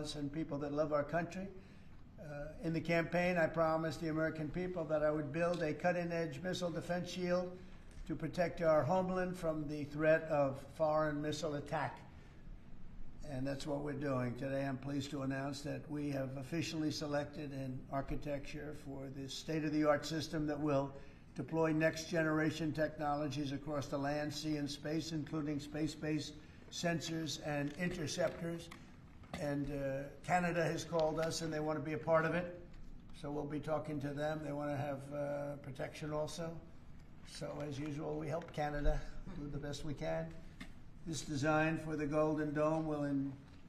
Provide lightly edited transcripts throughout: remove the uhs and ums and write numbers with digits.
pals and people that love our country. In the campaign, I promised the American people that I would build a cutting-edge missile defense shield to protect our homeland from the threat of foreign missile attack. And that's what we're doing. Today, I'm pleased to announce that we have officially selected an architecture for this state-of-the-art system that will deploy next-generation technologies across the land, sea, and space, including space-based sensors and interceptors. And Canada has called us, and they want to be a part of it. So we'll be talking to them. They want to have protection also. So as usual, we help Canada do the best we can. This design for the Golden Dome will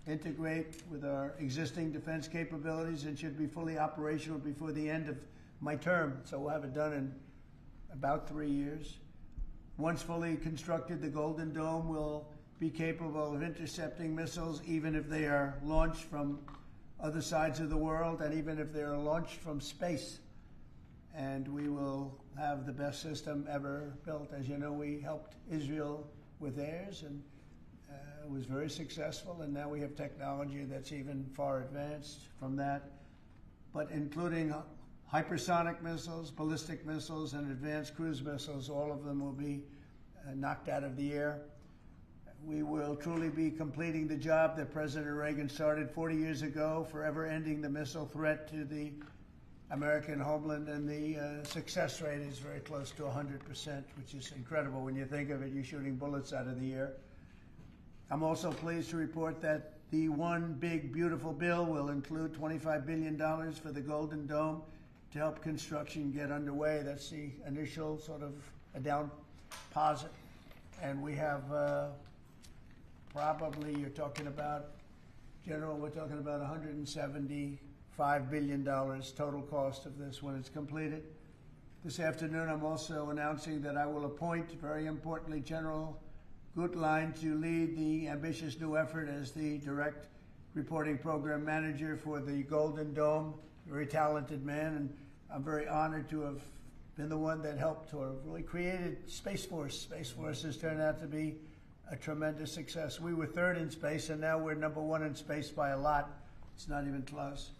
integrate with our existing defense capabilities and should be fully operational before the end of my term. So we'll have it done in about 3 years. Once fully constructed, the Golden Dome will be capable of intercepting missiles even if they are launched from other sides of the world and even if they are launched from space. And we will have the best system ever built. As you know, we helped Israel with theirs, and it was very successful, and now we have technology that's even far advanced from that, but including hypersonic missiles, ballistic missiles, and advanced cruise missiles. All of them will be knocked out of the air. We will truly be completing the job that President Reagan started 40 years ago, forever ending the missile threat to the American homeland, and the success rate is very close to 100%, which is incredible when you think of it, you're shooting bullets out of the air. I'm also pleased to report that the One Big Beautiful Bill will include $25 billion for the Golden Dome to help construction get underway. That's the initial sort of a down deposit. And we have probably, you're talking about, General, we're talking about $175 billion total cost of this when it's completed. This afternoon, I'm also announcing that I will appoint, very importantly, General Gutlein to lead the ambitious new effort as the direct reporting program manager for the Golden Dome. Very talented man, and I'm very honored to have been the one that helped to have really created Space Force. Space Force has turned out to be a tremendous success. We were third in space, and now we're number one in space by a lot. It's not even close.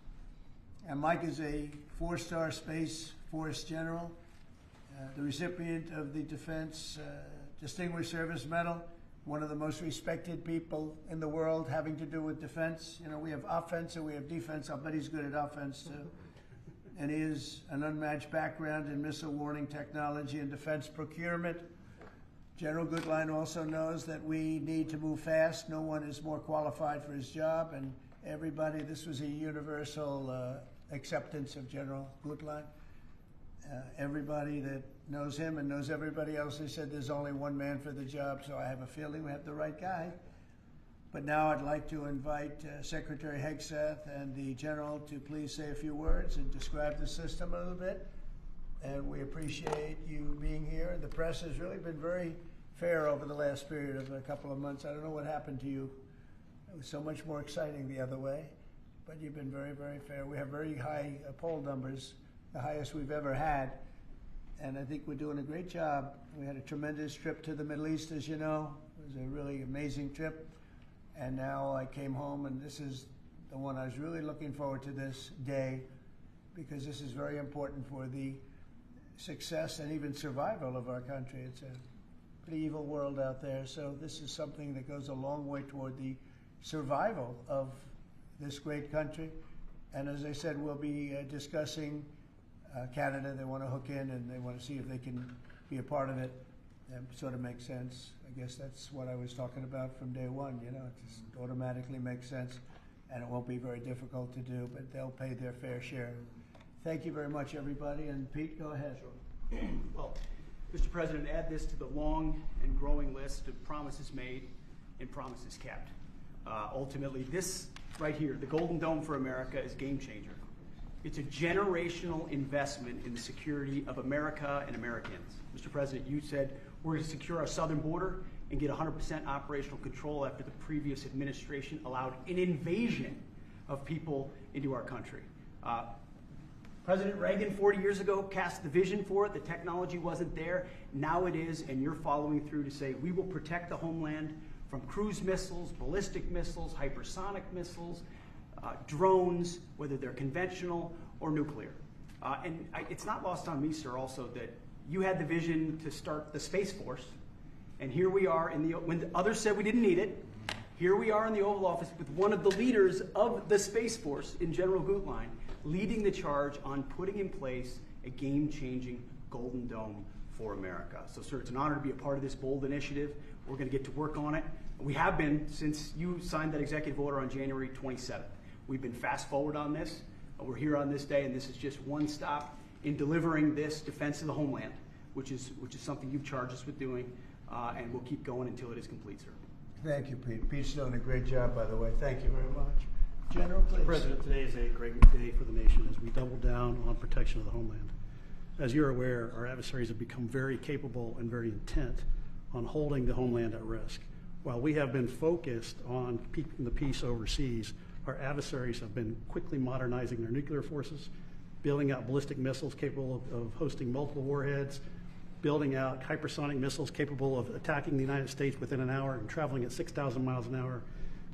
And Mike is a 4-star Space Force general, the recipient of the Defense Distinguished Service Medal, one of the most respected people in the world having to do with defense. You know, we have offense and we have defense. I'll bet he's good at offense too. And he has an unmatched background in missile warning technology and defense procurement. General Gutlein also knows that we need to move fast. No one is more qualified for his job, and everybody, this was a universal acceptance of General Gutlein. Everybody that knows him and knows everybody else has said there's only one man for the job, so I have a feeling we have the right guy. But now I'd like to invite Secretary Hegseth and the General to please say a few words and describe the system a little bit. And we appreciate you being here. The press has really been very fair over the last period of a couple of months. I don't know what happened to you. It was so much more exciting the other way. But you've been very, very fair. We have very high poll numbers, the highest we've ever had. And I think we're doing a great job. We had a tremendous trip to the Middle East, as you know. It was a really amazing trip. And now I came home, and this is the one I was really looking forward to this day, because this is very important for the success and even survival of our country. It's a pretty evil world out there. So this is something that goes a long way toward the survival of this great country. And as I said, we'll be discussing Canada. They want to hook in, and they want to see if they can be a part of it. That sort of makes sense. I guess that's what I was talking about from day one. You know, it just automatically makes sense, and it won't be very difficult to do, but they'll pay their fair share. Thank you very much, everybody. And Pete, go ahead. Sure. Well, Mr. President, add this to the long and growing list of promises made and promises kept. Ultimately, this right here, the Golden Dome for America, is a game changer. It's a generational investment in the security of America and Americans. Mr. President, you said we're going to secure our southern border and get 100% operational control after the previous administration allowed an invasion of people into our country. President Reagan 40 years ago cast the vision for it. The technology wasn't there. Now it is, and you're following through to say we will protect the homeland from cruise missiles, ballistic missiles, hypersonic missiles, drones, whether they're conventional or nuclear. It's not lost on me, sir, also that you had the vision to start the Space Force, and here we are when the others said we didn't need it, here we are in the Oval Office with one of the leaders of the Space Force in General Gutlein leading the charge on putting in place a game-changing Golden Dome for America. So, sir, it's an honor to be a part of this bold initiative. We're going to get to work on it. We have been since you signed that executive order on January 27th. We've been fast forward on this. We're here on this day, and this is just one stop in delivering this defense of the homeland, which is something you've charged us with doing, and we'll keep going until it is complete, sir. Thank you, Pete. Pete's doing a great job, by the way. Thank you very much. General, please. Mr. President, today is a great day for the nation as we double down on protection of the homeland. As you're aware, our adversaries have become very capable and very intent on holding the homeland at risk. While we have been focused on keeping the peace overseas, our adversaries have been quickly modernizing their nuclear forces, building out ballistic missiles capable of hosting multiple warheads, building out hypersonic missiles capable of attacking the United States within an hour and traveling at 6,000 miles an hour,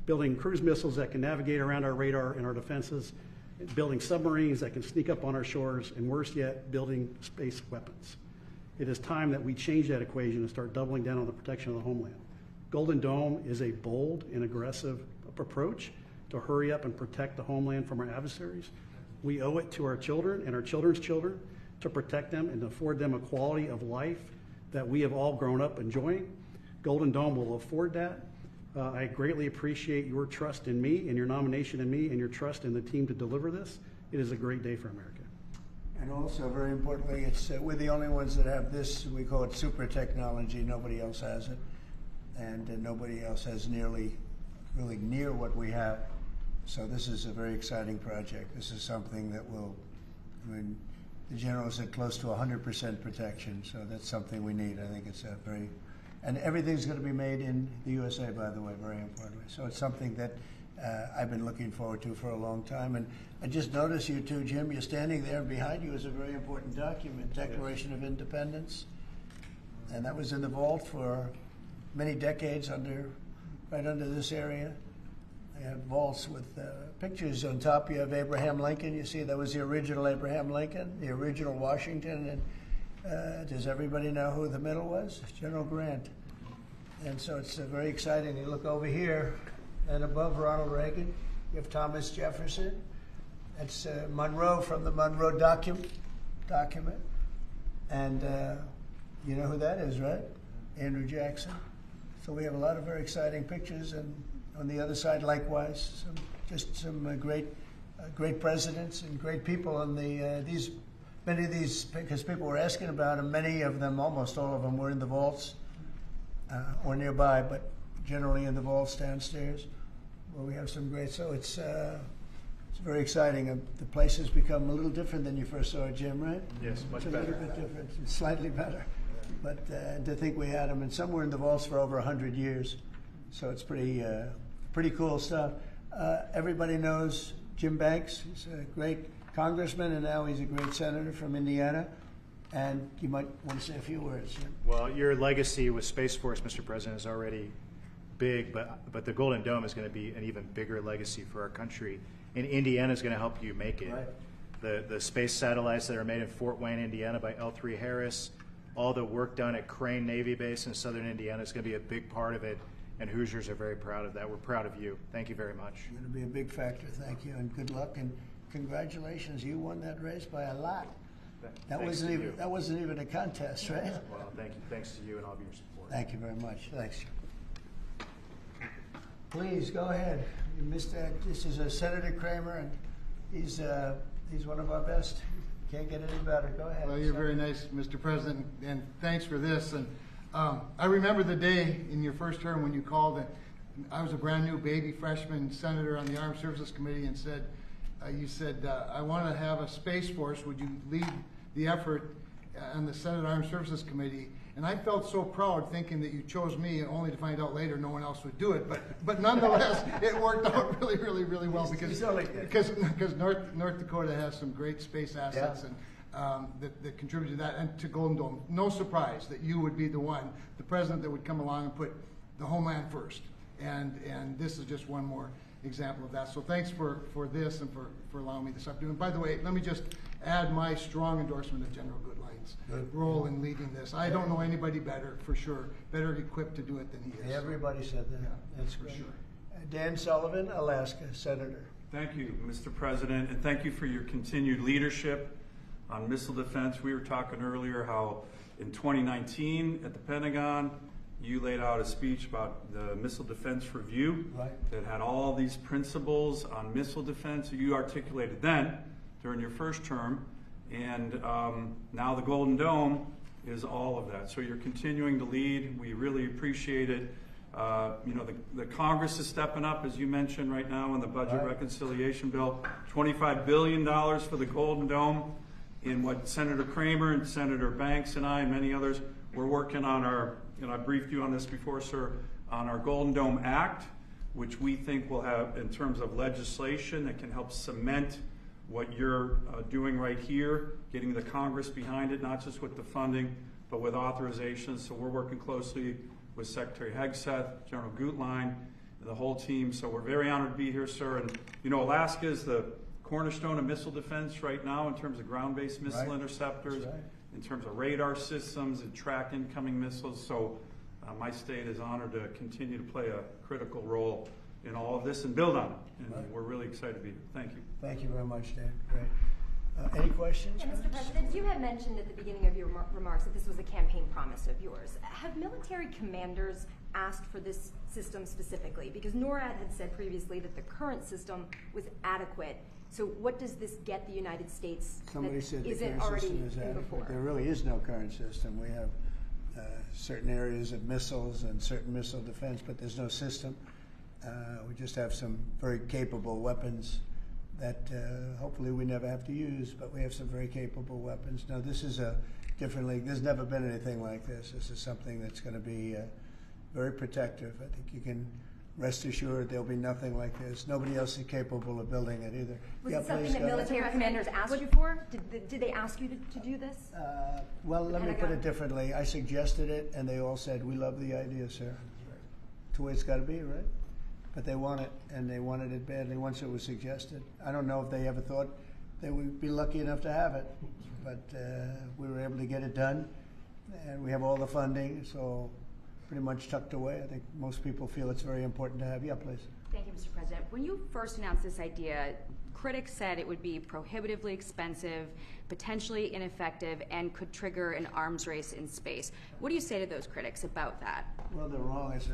building cruise missiles that can navigate around our radar and our defenses, building submarines that can sneak up on our shores, and worse yet, building space weapons. It is time that we change that equation and start doubling down on the protection of the homeland. Golden Dome is a bold and aggressive approach to hurry up and protect the homeland from our adversaries. We owe it to our children and our children's children to protect them and to afford them a quality of life that we have all grown up enjoying. Golden Dome will afford that. I greatly appreciate your trust in me and your nomination in me and your trust in the team to deliver this. It is a great day for America. And also, very importantly, we're the only ones that have this. We call it super technology. Nobody else has it. And nobody else has really near what we have. So this is a very exciting project. This is something that will, the general said close to 100% protection. So that's something we need. I think it's a very, and everything's going to be made in the USA, by the way, very importantly. So it's something that I've been looking forward to for a long time. And I just noticed you too, Jim, you're standing there, and behind you is a very important document, Declaration of Independence. And that was in the vault for many decades right under this area. They have vaults with pictures on top. You have Abraham Lincoln. You see that was the original Abraham Lincoln, the original Washington. And does everybody know who the middle was? General Grant. And so it's very exciting. You look over here, and above Ronald Reagan, you have Thomas Jefferson. That's Monroe from the Monroe document. And you know who that is, right? Andrew Jackson. So we have a lot of very exciting pictures, and on the other side, likewise, some great presidents and great people. And many of these, because people were asking about them, many of them, almost all of them, were in the vaults or nearby, but generally in the vaults downstairs, where we have some great. So it's very exciting. The place has become a little different than you first saw it, Jim, right? Yes, much better. A little bit different, slightly better. But to think we had them, and some were in the vaults for over 100 years. So it's pretty cool stuff. Everybody knows Jim Banks. He's a great congressman, and now he's a great senator from Indiana. And you might want to say a few words, Jim. Well, your legacy with Space Force, Mr. President, is already big, but the Golden Dome is going to be an even bigger legacy for our country. And Indiana is going to help you make it. Right. The space satellites that are made in Fort Wayne, Indiana by L3 Harris, all the work done at Crane Navy Base in southern Indiana is going to be a big part of it, and Hoosiers are very proud of that. We're proud of you. Thank you very much. You're going to be a big factor. Thank you, and good luck, and congratulations. You won that race by a lot. That wasn't even a contest, right? Well, thank you. Thanks to you and all of your support. Thank you very much. Thanks. Please go ahead. You missed that. This is Senator Kramer, and he's one of our best. Can't get any better. Go ahead. Well, you're very nice, Mr. President, and thanks for this. And I remember the day in your first term when you called, and I was a brand new baby freshman senator on the Armed Services Committee, and you said, I want to have a Space Force. Would you lead the effort on the Senate Armed Services Committee? And I felt so proud thinking that you chose me, only to find out later no one else would do it. But nonetheless, it worked out really, really, really well because North Dakota has some great space assets, and that contribute to that and to Golden Dome. No surprise that you would be the president that would come along and put the homeland first. And this is just one more example of that. So thanks for this and for allowing me this afternoon. And by the way, let me just add my strong endorsement of General Goodline's role in leading this. I don't know anybody better, for sure, better equipped to do it than he is. Everybody said that. Yeah, That's for great. sure. Dan Sullivan, Alaska, Senator. Thank you, Mr. President, and thank you for your continued leadership on missile defense. We were talking earlier how in 2019 at the Pentagon, you laid out a speech about the Missile Defense Review that had all these principles on missile defense you articulated then during your first term, and now the Golden Dome is all of that. So you're continuing to lead. We really appreciate it. You know, the Congress is stepping up, as you mentioned right now in the budget reconciliation bill, $25 billion for the Golden Dome. In what Senator Kramer and Senator Banks and I and many others, we're working on our, you know, I briefed you on this before, sir, on our Golden Dome Act, which we think will have, in terms of legislation that can help cement what you're doing right here, getting the Congress behind it, not just with the funding, but with authorizations. So we're working closely with Secretary Hegseth, General Gutlein, and the whole team. So we're very honored to be here, sir. And you know, Alaska is the cornerstone of missile defense right now in terms of ground-based missile interceptors, in terms of radar systems and track incoming missiles. So my state is honored to continue to play a critical role in all of this and build on it. And we're really excited to be here. Thank you. Thank you very much, Dan. Great. Any questions? Yeah, Mr. President, you had mentioned at the beginning of your remarks that this was a campaign promise of yours. Have military commanders asked for this system specifically? Because NORAD had said previously that the current system was adequate. So what does this get the United States Somebody that said the isn't current already system is in adequate. before? There really is no current system. We have certain areas of missiles and certain missile defense, but there's no system. We just have some very capable weapons that hopefully we never have to use, but we have some very capable weapons. Now, this is a different league. There's never been anything like this. This is something that's going to be very protective. I think you can rest assured there'll be nothing like this. Nobody else is capable of building it either. Was Yeah, it something please, that go ahead. military commanders asked you for? Did they ask you to do this? Well, let me put it differently. I suggested it, and they all said, "We love the idea, sir." It's the way it's got to be, right? But they want it, and they wanted it badly once it was suggested. I don't know if they ever thought they would be lucky enough to have it, but we were able to get it done, and we have all the funding, so pretty much tucked away. I think most people feel it's very important to have. Yeah, please. Thank you, Mr. President. When you first announced this idea, critics said it would be prohibitively expensive, potentially ineffective, and could trigger an arms race in space. What do you say to those critics about that? Well, they're wrong. It's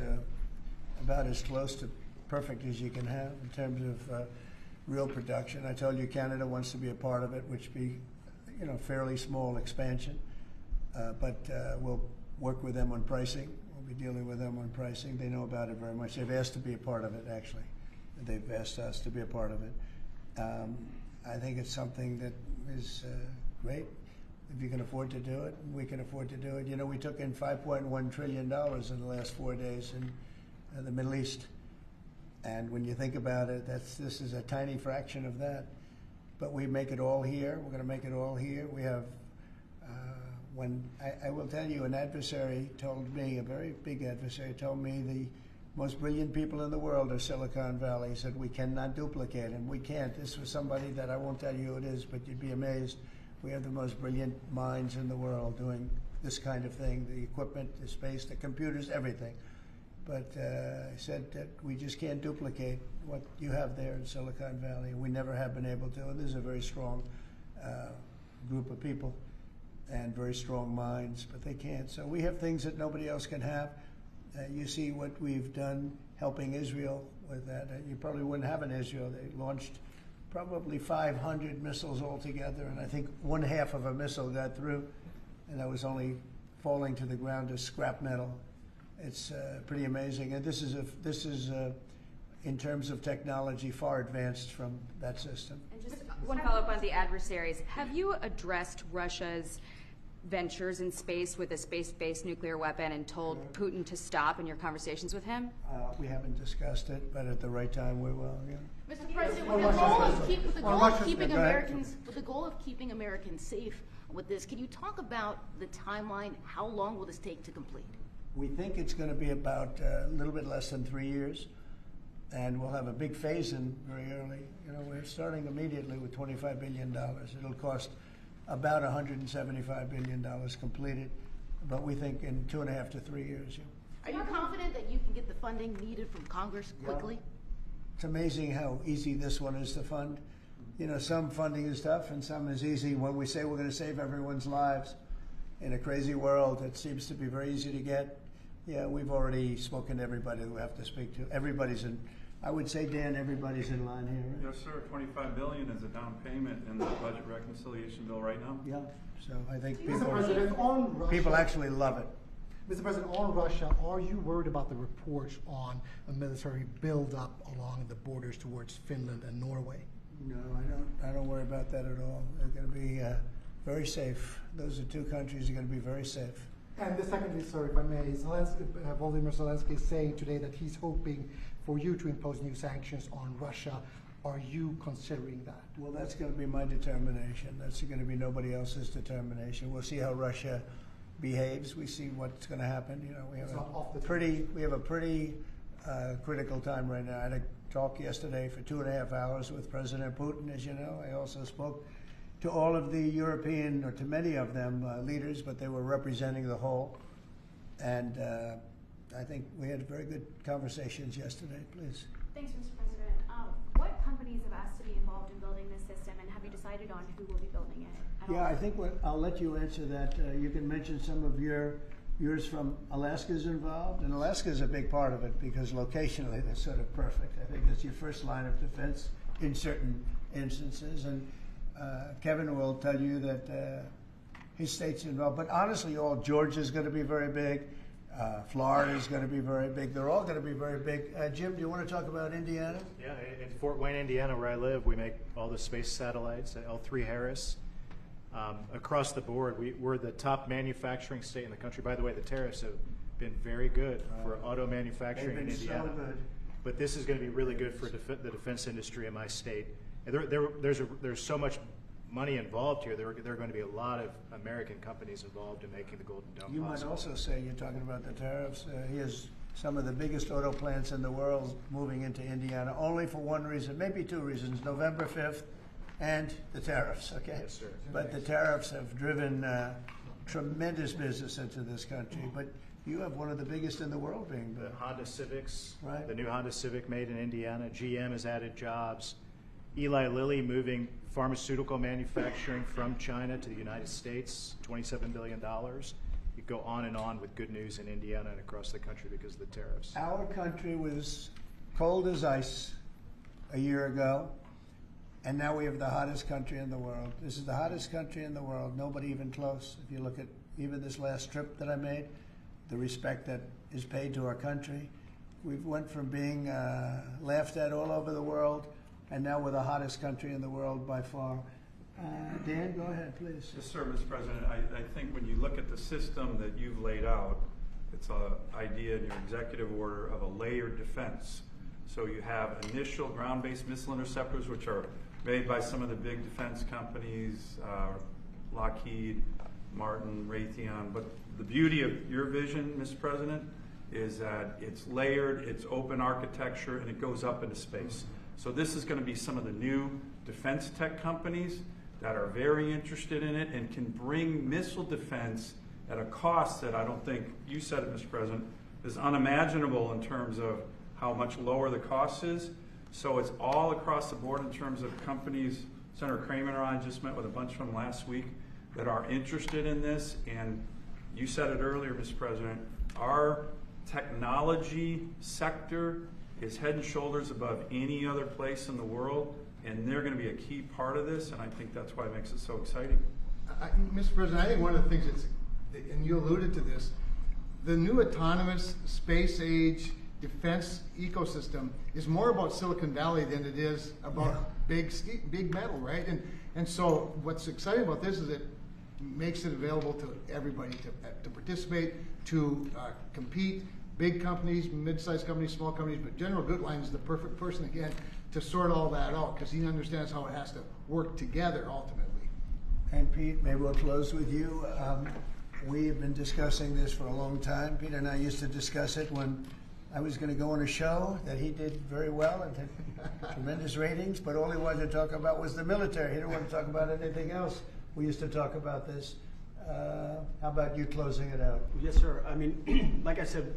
about as close to perfect as you can have in terms of real production. I told you Canada wants to be a part of it, which be, you know, fairly small expansion, but we'll work with them on pricing. We'll be dealing with them on pricing. They know about it very much. They've asked to be a part of it, actually. They've asked us to be a part of it. I think it's something that is great. If you can afford to do it, we can afford to do it. You know, we took in $5.1 trillion in the last 4 days in the Middle East. And when you think about it, this is a tiny fraction of that. But we make it all here. We're going to make it all here. We have, I will tell you, an adversary told me, a very big adversary told me the most brilliant people in the world are Silicon Valley. He said, we cannot duplicate him. We can't. This was somebody that I won't tell you who it is, but you'd be amazed. We have the most brilliant minds in the world doing this kind of thing, the equipment, the space, the computers, everything. But I said that we just can't duplicate what you have there in Silicon Valley. We never have been able to. And this is a very strong group of people and very strong minds, but they can't. So we have things that nobody else can have. You see what we've done helping Israel with that. You probably wouldn't have in Israel. They launched probably 500 missiles altogether, and I think 1/2 of a missile got through, and that was only falling to the ground as scrap metal. It's pretty amazing, and this is in terms of technology far advanced from that system. And just one follow-up on the adversaries. Have you addressed Russia's ventures in space with a space-based nuclear weapon and told Putin to stop in your conversations with him? We haven't discussed it, but at the right time we will. Yeah. Mr. President, with the goal of keeping Americans safe with this, can you talk about the timeline? How long will this take to complete? We think it's going to be about a little bit less than 3 years. and we'll have a big phase-in very early. You know, we're starting immediately with $25 billion. It'll cost about $175 billion completed, but we think in 2.5 to 3 years. Are you confident that you can get the funding needed from Congress quickly? It's amazing how easy this one is to fund. You know, some funding is tough and some is easy. When we say we're going to save everyone's lives in a crazy world, it seems to be very easy to get. Yeah, we've already spoken to everybody that we have to speak to. Everybody's in, I would say, Dan, everybody's in line here, right? Yes, sir. $25 billion is a down payment in the budget reconciliation bill right now. Yeah, so I think Mr. President, on Russia, people actually love it. Mr. President, on Russia, are you worried about the reports on a military buildup along the borders towards Finland and Norway? No, I don't worry about that at all. They're going to be very safe. Those are two countries that are going to be very safe. And the secondly, sir, if I may, Volodymyr Zelensky is saying today that he's hoping for you to impose new sanctions on Russia. Are you considering that? Well, that's going to be my determination. That's going to be nobody else's determination. We'll see how Russia behaves. We see what's going to happen. You know, we have a pretty critical time right now. I had a talk yesterday for 2.5 hours with President Putin, as you know. I also spoke to all of the European, or to many of them, leaders, but they were representing the whole. And I think we had very good conversations yesterday. Please. Thanks, Mr. President. What companies have asked to be involved in building this system, and have you decided on who will be building it? Yeah, I think I'll let you answer that. You can mention some of yours from Alaska's involved, and Alaska's a big part of it because locationally they're sort of perfect. I think that's your first line of defense in certain instances, and Kevin will tell you that his state's involved. But honestly, Georgia's going to be very big. Florida's going to be very big. They're all going to be very big. Jim, do you want to talk about Indiana? Yeah, in Fort Wayne, Indiana, where I live, we make all the space satellites at L3 Harris. Across the board, we're the top manufacturing state in the country. By the way, the tariffs have been very good for auto manufacturing in Indiana. So good. But this is going to be really good for the defense industry in my state. There's so much money involved here. There are going to be a lot of American companies involved in making the Golden Dome You possible. might also say, you're talking about the tariffs, he has some of the biggest auto plants in the world moving into Indiana, only for one reason, maybe two reasons, November 5th and the tariffs, okay? Yes, sir. But the tariffs have driven tremendous business into this country. But you have one of the biggest in the world being built. The Honda Civics, Right. The new Honda Civic made in Indiana. GM has added jobs. Eli Lilly moving pharmaceutical manufacturing from China to the United States, $27 billion. You go on and on with good news in Indiana and across the country because of the tariffs. Our country was cold as ice a year ago, and now we have the hottest country in the world. This is the hottest country in the world, nobody even close. If you look at even this last trip that I made, the respect that is paid to our country. We've went from being laughed at all over the world, and now we're the hottest country in the world by far. Dan, go ahead, please. Yes, sir, Mr. President. I think when you look at the system that you've laid out, it's an idea in your executive order of a layered defense. So you have initial ground-based missile interceptors, which are made by some of the big defense companies, Lockheed, Martin, Raytheon. But the beauty of your vision, Mr. President, is that it's layered, it's open architecture, and it goes up into space. So this is going to be some of the new defense tech companies that are very interested in it and can bring missile defense at a cost that I don't think, you said it, Mr. President, is unimaginable in terms of how much lower the cost is. So it's all across the board in terms of companies. Senator Kramer and I just met with a bunch of them last week that are interested in this. And you said it earlier, Mr. President, our technology sector is head and shoulders above any other place in the world, and they're going to be a key part of this, and I think that's why it makes it so exciting. Mr. President, I think one of the things that's, and you alluded to this, the new autonomous space age defense ecosystem is more about Silicon Valley than it is about big metal, right? And so what's exciting about this is it makes it available to everybody to participate, to compete. Big companies, mid-sized companies, small companies, but General Gutlein is the perfect person, again, to sort all that out because he understands how it has to work together ultimately. And Pete, maybe we'll close with you. We have been discussing this for a long time. Peter and I used to discuss it when I was going to go on a show that he did very well and had tremendous ratings, but all he wanted to talk about was the military. He didn't want to talk about anything else. We used to talk about this. How about you closing it out? Yes, sir. I mean, like I said,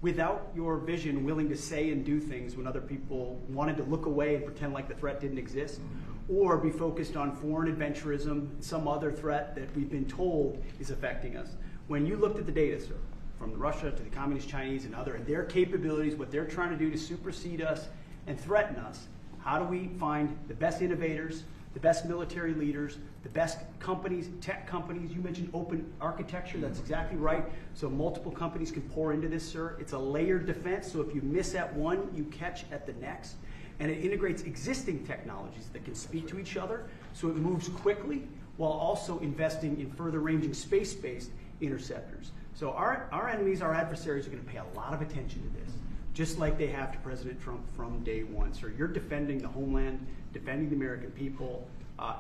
without your vision, willing to say and do things when other people wanted to look away and pretend like the threat didn't exist, or be focused on foreign adventurism, some other threat that we've been told is affecting us. When you looked at the data, sir, from Russia to the Communist Chinese and other, and their capabilities, what they're trying to do to supersede us and threaten us, how do we find the best innovators, the best military leaders, the best companies, tech companies? You mentioned open architecture, that's exactly right. So multiple companies can pour into this, sir. It's a layered defense, so if you miss at one, you catch at the next. And it integrates existing technologies that can speak to each other, so it moves quickly while also investing in further ranging space-based interceptors. So our enemies, our adversaries, are going to pay a lot of attention to this, just like they have to President Trump from day one. So you're defending the homeland, defending the American people.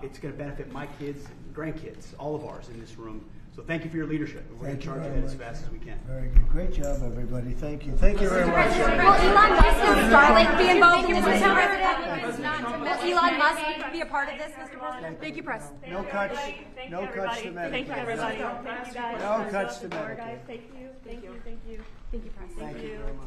It's going to benefit my kids, grandkids, all of ours in this room. So thank you for your leadership. We're going to charge ahead as fast as we can. Very good. Great job, everybody. Thank you. Thank you very much. Will Elon Musk and Starlink be involved in this, Mr. President? Will Elon Musk be a part of this, Mr. President? Thank you, press. No cuts. No cuts to Medicare. Thank you, everybody. Thank you, guys. No cuts to Medicare. Thank you. Thank you. Thank you. Thank you, press. Thank you very much.